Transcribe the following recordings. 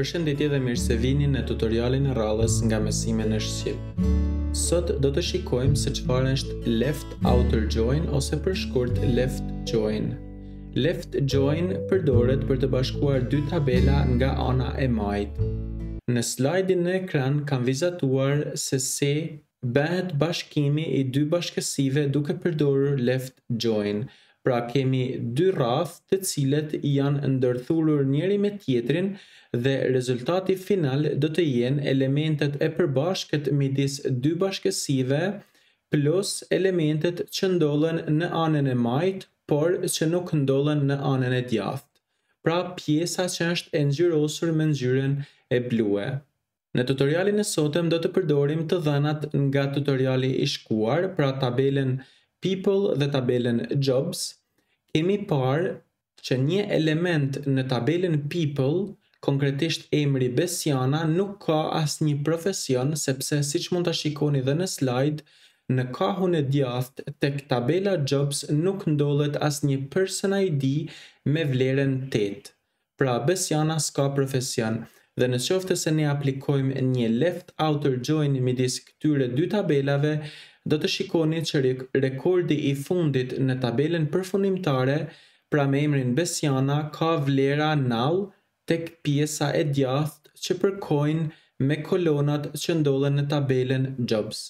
Përshëndetje dhe mirë se vini në tutorialin e radhës nga mësimi në shqip. Sot do të shikojmë se çfarë është left outer join ose për shkurt left join. Left join përdoret për të bashkuar dy tabela nga ana e majtë. Në slajdin në ekran kam vizatuar se si bëhet bashkimi i dy bashkësive duke përdorur left join. Pra kemi dy radhë të cilët janë ndërthurur njëri me tjetrin dhe rezultati final do të jenë elementet e përbashkët midis dy bashkësive plus elementet që ndodhen në anën e majtë, por që nuk ndodhen në anën e djathtë. Pra pjesa që është e ngjyrosur me ngjyrën e blue. Në tutorialin e sotëm do të përdorim të dhënat nga tutoriali i shkuar, pra tabelën people dhe tabelën jobs. Kemi parë që një element në tabelën people, konkretisht emri Besiana, nuk ka asnjë profesion, sepse siç mund ta shikoni dhe në slide, në kahun e djathtë tek tabela jobs nuk ndodhet asnjë person ID me vlerën 8. Pra Besiana s'ka profesion. Dhe në qoftë se ne aplikojmë një left outer join midis këtyre dy tabelave, do të shikoni që rekordi i fundit në tabelën përfundimtare, pra me emrin Besiana, ka vlera null tek pjesa e djathtë që përkojnë me kolonat që ndodhen në tabelën jobs.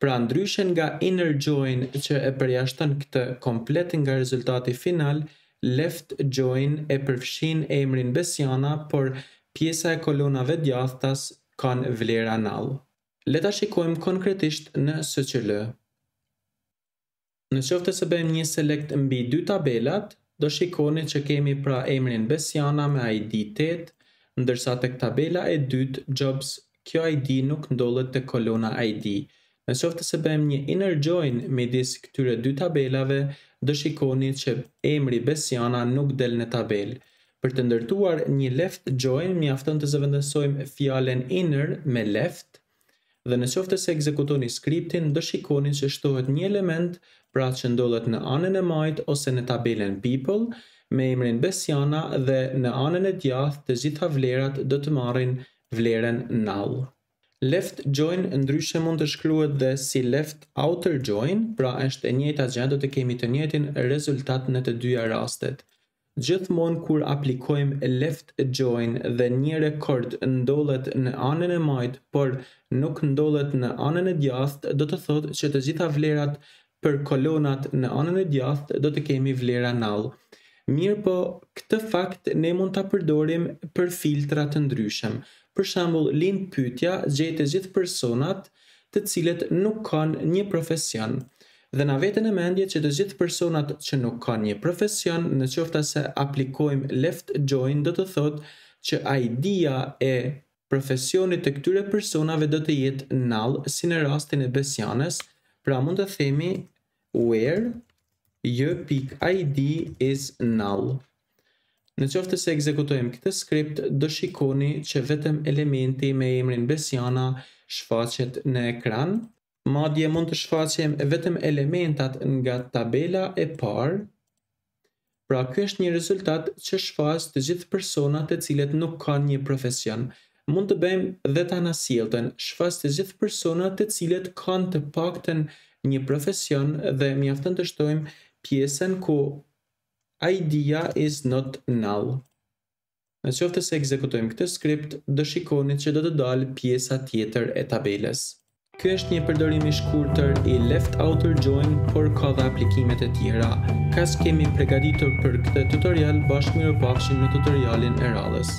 Pra ndryshe nga inner join që e përjashton këtë komplet nga rezultati final, left join e përfshin emrin Besiana, por pjesa e kolonave djathtas kanë vlera null. Le ta shikojmë konkretisht në sql. Në qoftë se bëjmë një select mbi dy tabelat, do shikoni që kemi pra emrin Besiana me ID 8, ndërsa tek tabela e dytë jobs, kjo ID nuk ndodhet tek kolona ID. Në qoftë se bëjmë një inner join midis këtyre dy tabelave, do shikoni që emri Besiana nuk del në tabel. Për të ndërtuar një left join, mjafton të zëvendësojmë fjalen inner me left, dhe në qoftë se ekzekutoni skriptin, do shikoni që shtohet një element, pra që ndodhet në anën e majtë ose në tabelën people, me emrin Besiana, dhe në anën e djathtë të gjitha vlerat do të marrin vlerën null. Left join ndryshe mund të shkruhet dhe si left outer join, pra është e njëjta gjë, do të kemi të njëjtin rezultat në të dyja rastet. Gjithmonë kur aplikojmë left join dhe një rekord ndodhet në anën e majtë, por nuk ndodhet në anën e djathtë, do të thotë që të gjitha vlerat për kolonat në anën e djathtë do të kemi vlera null. Mirë po, këtë fakt ne mund ta përdorim për filtra të ndryshëm. Për shembull, lind pyetja gjej të gjithë personat të cilët nuk kanë një profesion. Dhe na veten e mendje që të gjithë personat që nuk kanë një profesion, në qoftë se aplikojmë left join, do të thotë që ID-ja e profesionit të këtyre personave do të jetë null, si në rastin e Besianës. Pra mund të themi where j.id is null. Në qoftë se ekzekutojmë këtë skript, do shikoni që vetëm elementi me emrin Besiana shfaqet në ekran. Madje mund të shfaqem vetëm elementat nga tabela e parë. Pra ky është një rezultat që shfaq të gjithë personat të cilët nuk kanë një profesion. Mund të bëjmë dhe të anasjellten, shfaq të gjithë personat të cilët kanë të paktën një profesion dhe mjafton të shtojmë pjesën ku ID-ja is not null. Në qoftë se ekzekutojmë këtë skript, do shikoni që do të dalë pjesa tjetër e tabelës. Ky është një përdorim i shkurtër i left outer join, por ka dhe aplikimet e tjera. Kaq kemi përgatitur për këtë tutorial, bashkë mirupafshim në tutorialin e radhës.